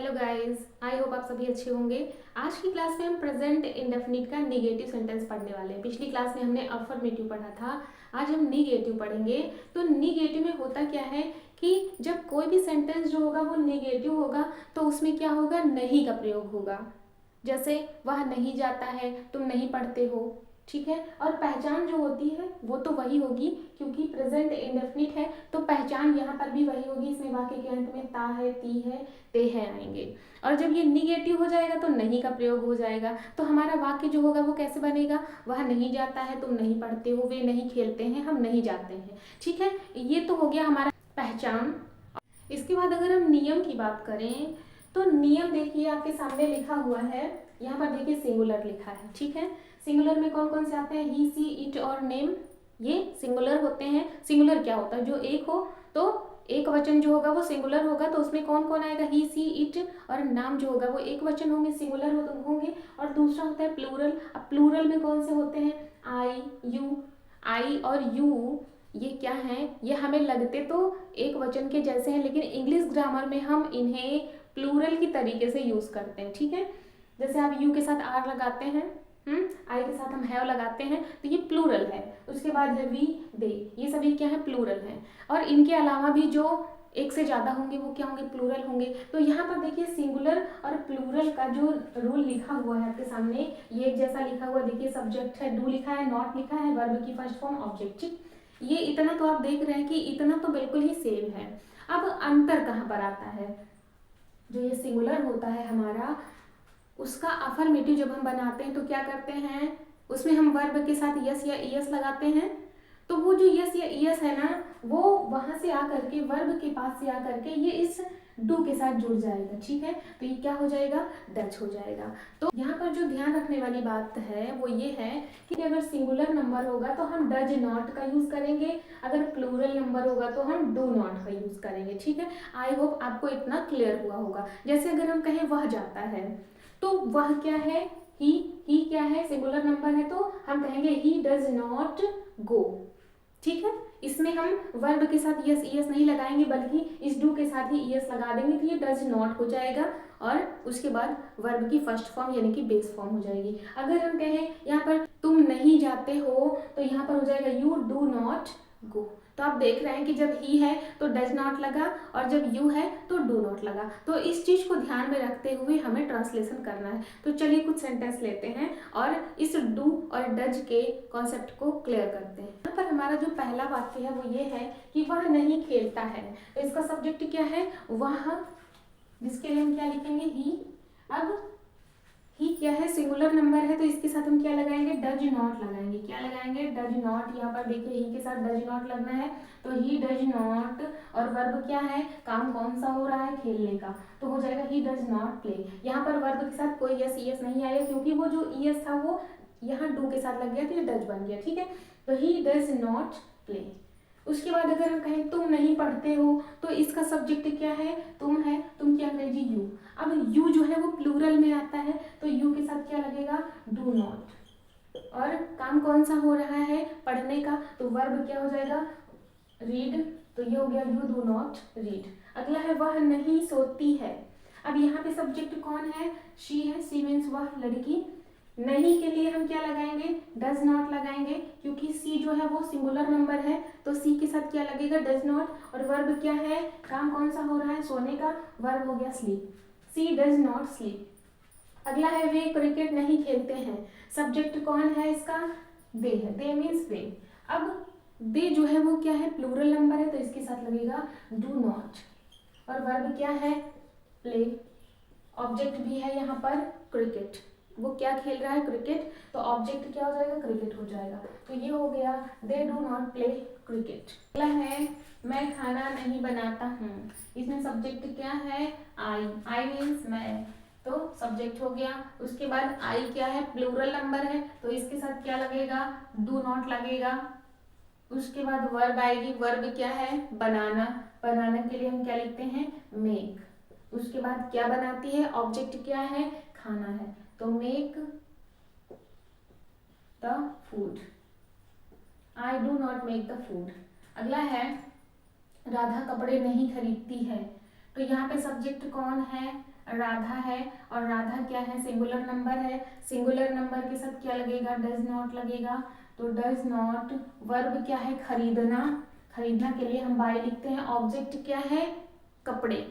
Hello guys, I hope आप सभी अच्छे होंगे। आज की क्लास में हम प्रेजेंट इंडेफिनिट का निगेटिव सेंटेंस पढ़ने वाले हैं। पिछली क्लास में हमने अफर्मेटिव पढ़ा था, आज हम निगेटिव पढ़ेंगे। तो निगेटिव में होता क्या है कि जब कोई भी सेंटेंस जो होगा वो निगेटिव होगा तो उसमें क्या होगा, नहीं का प्रयोग होगा। जैसे वह नहीं जाता है, तुम नहीं पढ़ते हो, ठीक है। और पहचान जो होती है वो तो वही होगी, क्योंकि प्रेजेंट इंडेफिनिट है तो पहचान यहाँ पर भी वही होगी। इसमें वाक्य के अंत में ता है, ती है, ते है आएंगे। और जब ये निगेटिव हो जाएगा तो नहीं का प्रयोग हो जाएगा। तो हमारा वाक्य जो होगा वो कैसे बनेगा, वह नहीं जाता है, तुम नहीं पढ़ते हो, वे नहीं खेलते हैं, हम नहीं जाते हैं, ठीक है। ये तो हो गया हमारा पहचान। इसके बाद अगर हम नियम की बात करें तो नियम देखिए आपके सामने लिखा हुआ है, यहाँ पर देखिए सिंगुलर लिखा है, ठीक है। सिंगुलर में कौन कौन से आते हैं, ही, सी, इट और नेम, ये सिंगुलर होते हैं। सिंगुलर क्या होता है, जो एक हो तो एक वचन जो होगा वो सिंगुलर होगा, तो उसमें कौन कौन आएगा, ही, सी, इट, और नाम जो होगा वो एक वचन होंगे, सिंगुलर होंगे। और दूसरा होता है प्लूरल। अब प्लूरल में कौन से होते हैं, आई, यू। आई और यू ये क्या है, ये हमें लगते तो एक वचन के जैसे हैं, लेकिन इंग्लिश ग्रामर में हम इन्हें प्लूरल की तरीके से यूज करते हैं, ठीक है। जैसे आप यू के साथ आर लगाते हैं, आई के साथ हम हैव लगाते हैं, तो ये प्लूरल है। उसके बाद है वी, दे, ये सभी क्या है, प्लूरल है। और इनके अलावा भी जो एक से ज्यादा होंगे वो क्या होंगे, प्लूरल होंगे। तो यहाँ पर देखिए सिंगुलर और प्लूरल का जो रूल लिखा हुआ है आपके सामने, ये एक जैसा लिखा हुआ, देखिए सब्जेक्ट है, डू लिखा है, नॉट लिखा है, वर्ब की फर्स्ट फॉर्म ऑब्जेक्ट, ये इतना तो आप देख रहे हैं कि इतना तो बिल्कुल ही सेम है। अब अंतर कहाँ पर आता है, जो ये सिंगुलर होता है हमारा, उसका अफर्मेटिव जब हम बनाते हैं तो क्या करते हैं, उसमें हम वर्ब के साथ यस या ईएस लगाते हैं। तो वो जो यस या ईएस है ना, वो वहां से आकर के वर्ब के पास से आकर के ये इस डू के साथ जुड़ जाएगा, ठीक है। तो ये क्या हो जाएगा, डच हो जाएगा। तो यहाँ पर जो ध्यान रखने वाली बात है वो ये है कि अगर सिंगुलर नंबर होगा तो हम डज नॉट का यूज करेंगे, अगर प्लूरल नंबर होगा तो हम डू नॉट का यूज करेंगे, ठीक है। आई होप आपको इतना क्लियर हुआ होगा। जैसे अगर हम कहें वह जाता है, तो वह क्या है, ही क्या है, सिंगुलर नंबर है, तो हम कहेंगे ही डज नॉट गो, ठीक है। इसमें हम वर्ब के साथ यस ईएस नहीं लगाएंगे, बल्कि इस डू के साथ ही ईएस लगा देंगे, तो ये डज नॉट हो जाएगा। और उसके बाद वर्ब की फर्स्ट फॉर्म यानी कि बेस फॉर्म हो जाएगी। अगर हम कहें यहाँ पर तुम नहीं जाते हो, तो यहाँ पर हो जाएगा यू डू नॉट गो। तो आप देख रहे हैं कि जब ही है तो डज नॉट लगा, और जब यू है तो डू नॉट लगा। तो इस चीज को ध्यान में रखते हुए हमें ट्रांसलेशन करना है। तो चलिए कुछ सेंटेंस लेते हैं और इस डू और डज के कॉन्सेप्ट को क्लियर करते हैं। यहाँ पर हमारा जो पहला वाक्य है वो ये है कि वह नहीं खेलता है। तो इसका सब्जेक्ट क्या है, वह, जिसके लिए हम क्या लिखेंगे, ही। अब ही क्या है, सिंगुलर नंबर है, तो इसके साथ हम क्या लगाएंगे, डज नॉट लगाएंगे। क्या लगाएंगे, डज नॉट। यहाँ पर देखिए ही के साथ डज नॉट लगना है, तो ही डज नॉट। और वर्ब क्या है, काम कौन सा हो रहा है, खेलने का, तो हो जाएगा ही डज नॉट प्ले। यहाँ पर वर्ब के साथ कोई यस ईएस नहीं आएगा, क्योंकि वो जो ईएस था वो यहाँ डू के साथ लग गया, तो ये डज बन गया, ठीक है। तो ही डज नॉट प्ले। उसके बाद अगर हम कहें तुम नहीं पढ़ते हो, तो इसका सब्जेक्ट क्या है, तुम है, तुम की अंग्रेजी यू। अब यू जो है वो प्लूरल में आता है, तो यू के साथ क्या लगेगा, डू नॉट। और काम कौन सा हो रहा है, पढ़ने का, तो वर्ब क्या हो जाएगा, रीड। तो ये हो गया यू डू नॉट रीड। अगला है वह नहीं सोती है। अब यहाँ पे सब्जेक्ट कौन है, शी है, सी मीन्स वह लड़की। नहीं के लिए हम क्या लगाएंगे, डज नॉट लगाएंगे, क्योंकि सी जो है वो सिंगुलर नंबर है, तो सी के साथ क्या लगेगा, डज नॉट। और वर्ब क्या है, काम कौन सा हो रहा है, सोने का, वर्ब हो गया sleep, she does not sleep. अगला है वे क्रिकेट नहीं खेलते हैं। सब्जेक्ट कौन है इसका, दे है, दे मीन्स वे। अब दे जो है वो क्या है, प्लूरल नंबर है, तो इसके साथ लगेगा डू नॉट। और वर्ब क्या है, प्ले। ऑब्जेक्ट भी है यहाँ पर क्रिकेट, वो क्या खेल रहा है, क्रिकेट, तो ऑब्जेक्ट क्या हो जाएगा, क्रिकेट हो जाएगा। तो ये हो गया they do not play cricket. अगला है मैं खाना नहीं बनाता हूँ। इसमें सब्जेक्ट क्या है, आई मीन्स मैं, तो सब्जेक्ट हो गया। उसके बाद आई क्या है, प्लूरल नंबर है, तो इसके साथ क्या लगेगा, डू नॉट लगेगा। उसके बाद वर्ब आएगी, वर्ब क्या है, बनाना। बनाने के लिए हम क्या लिखते हैं, मेक। उसके बाद क्या बनाती है, ऑब्जेक्ट क्या है, खाना है, तो make the food. I do not make the food. अगला है राधा कपड़े नहीं खरीदती है। तो यहाँ पे सब्जेक्ट कौन है, राधा है, और राधा क्या है, सिंगुलर नंबर है। सिंगुलर नंबर के साथ क्या लगेगा, डज नॉट लगेगा। तो डज नॉट, वर्ब क्या है, खरीदना, खरीदना के लिए हम बाय लिखते हैं। ऑब्जेक्ट क्या है, कपड़े,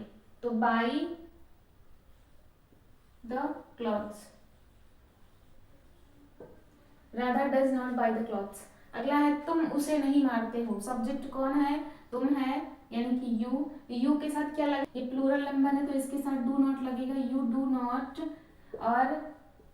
तो by the clothes. Radha does not by the clothes. अगला है तुम उसे नहीं मारते हो। सब्जेक्ट कौन है, तुम है, यानी कि यू। यू के साथ क्या लगेगा, ये प्लूरल नंबर है तो इसके साथ डू नॉट लगेगा, यू डू नॉट। और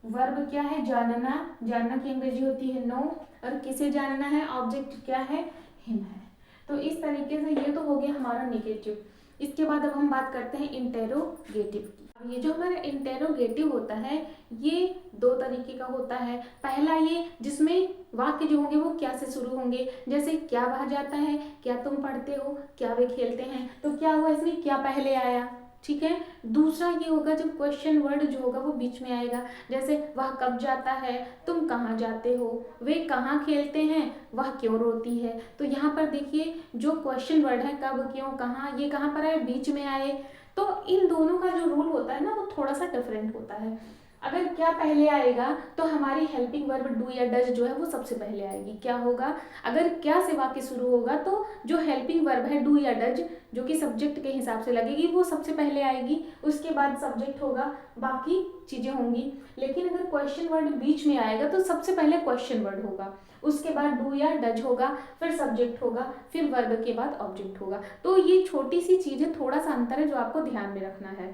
वर्ब क्या है, जानना, जानना की अंग्रेजी होती है नो, और किसे जानना है, ऑब्जेक्ट क्या है, हिम है। तो इस तरीके से ये तो हो गया हमारा नेगेटिव। इसके बाद अब हम बात करते हैं इंटेरोगेटिव की। ये जो हमारा इंटेरोगेटिव होता है ये दो तरीके का होता है। पहला ये जिसमें वाक्य जो होंगे वो क्या से शुरू होंगे, जैसे क्या वह जाता है, क्या तुम पढ़ते हो, क्या वे खेलते हैं। तो क्या हुआ, इसमें क्या पहले आया, ठीक है। दूसरा ये होगा जब क्वेश्चन वर्ड जो होगा वो बीच में आएगा, जैसे वह कब जाता है, तुम कहाँ जाते हो, वे कहाँ खेलते हैं, वह क्यों रोती है। तो यहाँ पर देखिए जो क्वेश्चन वर्ड है कब, क्यों, कहाँ, ये कहाँ पर आए, बीच में आए। तो इन दोनों का जो रूल होता है ना वो थोड़ा सा डिफरेंट होता है। अगर क्या पहले आएगा तो हमारी हेल्पिंग वर्ब डू या डज जो है वो सबसे पहले आएगी। क्या होगा, अगर क्या से वाक्य शुरू होगा तो जो हेल्पिंग वर्ब है डू या डज जो कि सब्जेक्ट के हिसाब से लगेगी वो सबसे पहले आएगी, उसके बाद सब्जेक्ट होगा, बाकी चीजें होंगी। लेकिन अगर क्वेश्चन वर्ड बीच में आएगा तो सबसे पहले क्वेश्चन वर्ड होगा, उसके बाद डू या डज होगा, फिर सब्जेक्ट होगा, फिर वर्ब के बाद ऑब्जेक्ट होगा। तो ये छोटी सी चीज है, थोड़ा सा अंतर है जो आपको ध्यान में रखना है।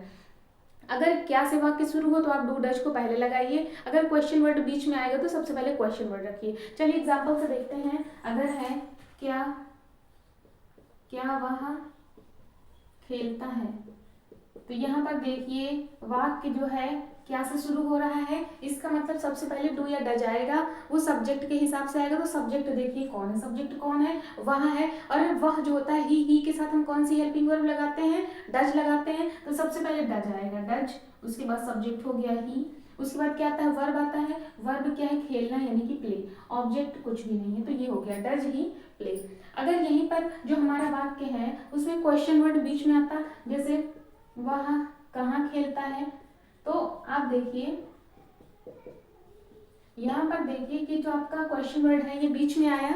अगर क्या से वाक्य शुरू हो तो आप डू डज को पहले लगाइए, अगर क्वेश्चन वर्ड बीच में आएगा तो सबसे पहले क्वेश्चन वर्ड रखिए। चलिए एग्जांपल से देखते हैं। अगर है क्या, क्या वह खेलता है, तो यहाँ पर देखिए वाक्य जो है क्या से शुरू हो रहा है, इसका मतलब सबसे पहले डू या डज आएगा, वो सब्जेक्ट के हिसाब से आएगा। तो सब्जेक्ट देखिए कौन है, सब्जेक्ट कौन है, वह है। और वह जो होता है ही के साथ हम कौन सी हेल्पिंग वर्ब लगाते हैं, डज लगाते हैं। तो सबसे पहले डज आएगा, डज, उसके बाद सब्जेक्ट हो गया ही, उसके बाद क्या आता है, वर्ब आता है। वर्ब क्या है, खेलना यानी कि प्ले, ऑब्जेक्ट कुछ भी नहीं है, तो ये हो गया डज ही प्ले। अगर यहीं पर जो हमारा वाक्य है उसमें क्वेश्चन वर्ड बीच में आता, जैसे वह कहाँ खेलता है, तो आप देखिए यहाँ पर देखिए कि जो आपका क्वेश्चन वर्ड है ये बीच में आया।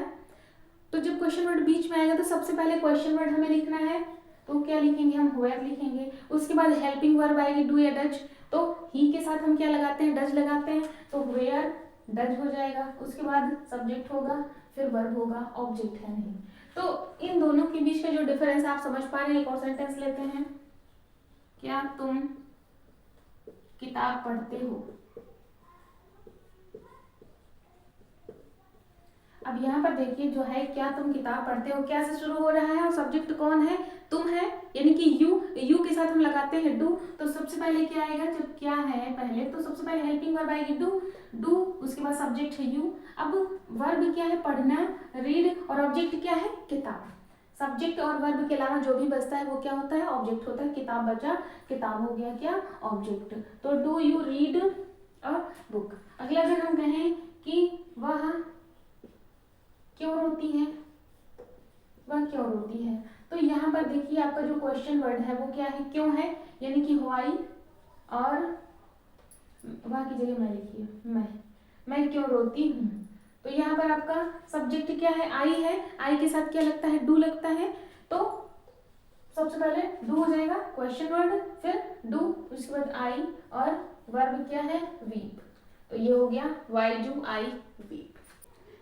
तो जब क्वेश्चन वर्ड बीच में आएगा तो सबसे पहले क्वेश्चन वर्ड हमें लिखना है, तो क्या लिखेंगे हम, वेयर लिखेंगे। उसके बाद हेल्पिंग वर्ब आएगी डू या डज, तो ही के साथ हम क्या लगाते हैं, डज लगाते हैं, तो वेयर डज हो जाएगा। उसके बाद सब्जेक्ट होगा, फिर वर्ब होगा, ऑब्जेक्ट है नहीं। तो इन दोनों के बीच का जो डिफरेंस आप समझ पा रहे हैं। एक और सेंटेंस लेते हैं, क्या तुम किताब पढ़ते हो। अब यहाँ पर देखिए जो है क्या तुम किताब पढ़ते हो, क्या से शुरू हो रहा है और सब्जेक्ट कौन है, तुम है, यानी कि यू के साथ हम लगाते हैं डू। तो सबसे पहले क्या आएगा, जब क्या है पहले तो सबसे पहले हेल्पिंग वर्ब आएगी डू, उसके बाद सब्जेक्ट है यू। अब वर्ब क्या है, पढ़ना, रीड, और ऑब्जेक्ट क्या है, किताब। सब्जेक्ट और वर्ब के अलावा जो भी बचता है वो क्या होता है, ऑब्जेक्ट होता है। किताब बचा, किताब हो गया क्या, ऑब्जेक्ट। तो do you read a book. अगला अगर हम कहें कि वह क्यों रोती है, वह क्यों रोती है, तो यहाँ पर देखिए आपका जो क्वेश्चन वर्ड है वो क्या है, क्यों है, यानी कि व्हाई, और वह की जगह मैं लिखिए, मैं क्यों रोती हूँ। तो यहाँ पर आपका सब्जेक्ट क्या है, आई है, आई के साथ क्या लगता है, डू लगता है। तो सबसे पहले डू हो जाएगा क्वेश्चन वर्ड, फिर डू, उसके बाद आई, और वर्ब क्या है, वीप। तो ये हो गया वाई डू आई वीप।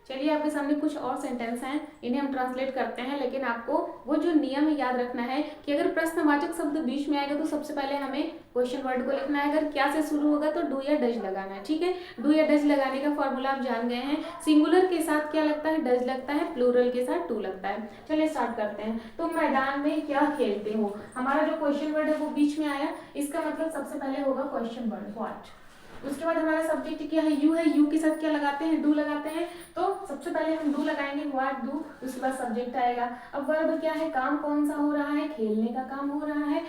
चलिए आपके सामने कुछ और सेंटेंस हैं, इन्हें हम ट्रांसलेट करते हैं। लेकिन आपको वो जो नियम है याद रखना है कि अगर प्रश्नवाचक शब्द बीच में आएगा तो सबसे पहले हमें क्वेश्चन वर्ड को लिखना है, अगर क्या से शुरू होगा तो डू या डज लगाना है, ठीक है। डू या डज लगाने का फॉर्मूला आप जान गए हैं। सिंगुलर के साथ क्या लगता है, डज लगता है, प्लूरल के साथ टू लगता है। चलिए स्टार्ट करते हैं। तुम मैदान में क्या खेलते हो, हमारा जो क्वेश्चन वर्ड है वो बीच में आया, इसका मतलब सबसे पहले होगा क्वेश्चन वर्ड व्हाट। उसके बाद हमारा सब्जेक्ट क्या है, यू है, यू के साथ क्या लगाते हैं, डू लगाते हैं। तो सबसे पहले हम डू लगाएंगे, व्हाट डू, उसके बाद सब्जेक्ट आएगा। अब वर्ब क्या है, काम कौन सा हो रहा है, खेलने का काम हो रहा है,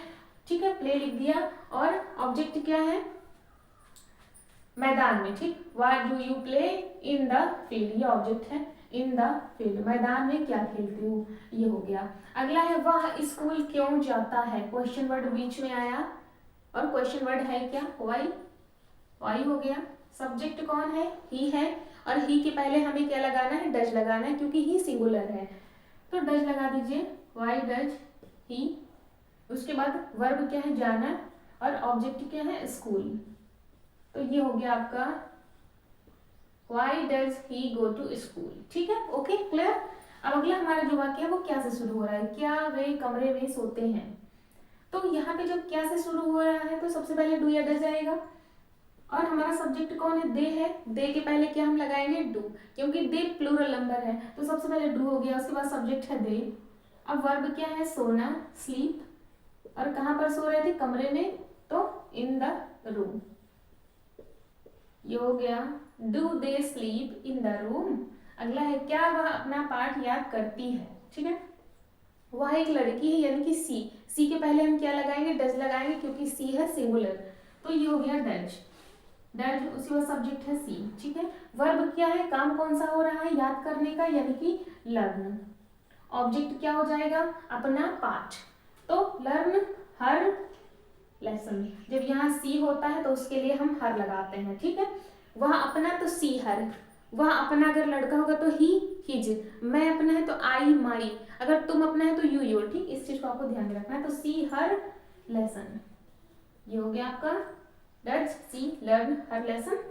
ठीक है, प्ले लिख दिया। और ऑब्जेक्ट क्या है, मैदान में, ठीक, what do you play in the field, ये ऑब्जेक्ट है। इन द फील्ड, मैदान में क्या खेलती हूँ, ये हो गया। अगला है वह स्कूल क्यों जाता है, क्वेश्चन वर्ड बीच में आया और क्वेश्चन वर्ड है क्या, वाई, वाई हो गया। सब्जेक्ट कौन है, ही है, और ही के पहले हमें क्या लगाना है, डज लगाना है, क्योंकि ही सिंगुलर है तो डज लगा दीजिए, वाई डज ही। उसके बाद वर्ब क्या है, जाना, और ऑब्जेक्ट क्या है, स्कूल। तो ये हो गया आपका Why does he go to school, ठीक है, ओके क्लियर। अब अगला हमारा जो वाक्य है वो क्या से शुरू हो रहा है, क्या वे कमरे में सोते हैं। तो यहाँ पे जब क्या से शुरू हो रहा है तो सबसे पहले डू या डज आएगा, और हमारा सब्जेक्ट कौन है, दे है, दे के पहले क्या हम लगाएंगे, डू, क्योंकि दे प्लूरल नंबर है तो सबसे पहले डू हो गया, उसके बाद सब्जेक्ट है दे। अब वर्ब क्या है, सोना, स्लीप, और कहाँ पर सो रहे थे, कमरे में, तो इन द रूम, ये हो गया। Do they sleep in the room. अगला है क्या वह अपना पाठ याद करती है, ठीक है, वह एक लड़की है, यानी कि सी, सी के पहले हम क्या लगाएंगे, डज लगाएंगे, क्योंकि सी है सिंगुलर, तो ये हो गया डज, डज, उसी बाद सब्जेक्ट है सी, ठीक है। वर्ब क्या है, काम कौन सा हो रहा है, याद करने का, यानी कि लर्न। ऑब्जेक्ट क्या हो जाएगा, अपना पाठ, तो लर्न हर लेसन। जब यहाँ सी होता है तो उसके लिए हम हर लगाते हैं, ठीक है। वह अपना तो सी हर, वह अपना अगर लड़का होगा तो ही हिज, मैं अपना है तो आई माई, अगर तुम अपना है तो यू योर, ठीक, इस चीज को आपको ध्यान में रखना है। तो सी हर लेसन, ये हो गया आपका does she learn her lesson.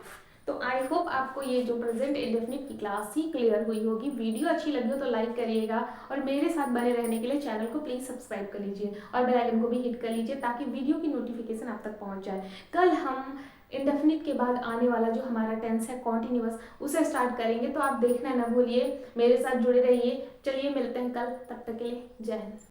तो आई होप आपको ये जो प्रेजेंट इंडेफिनिट की क्लास ही क्लियर हुई होगी। वीडियो अच्छी लगी हो तो लाइक करिएगा, और मेरे साथ बने रहने के लिए चैनल को प्लीज़ सब्सक्राइब कर लीजिए और बेल आइकन को भी हिट कर लीजिए, ताकि वीडियो की नोटिफिकेशन आप तक पहुंच जाए। कल हम इंडेफिनिट के बाद आने वाला जो हमारा टेंस है कॉन्टिन्यूअस, उसे स्टार्ट करेंगे, तो आप देखना ना भूलिए, मेरे साथ जुड़े रहिए। चलिए मिलते हैं कल, तब तक के लिए जय हिंद।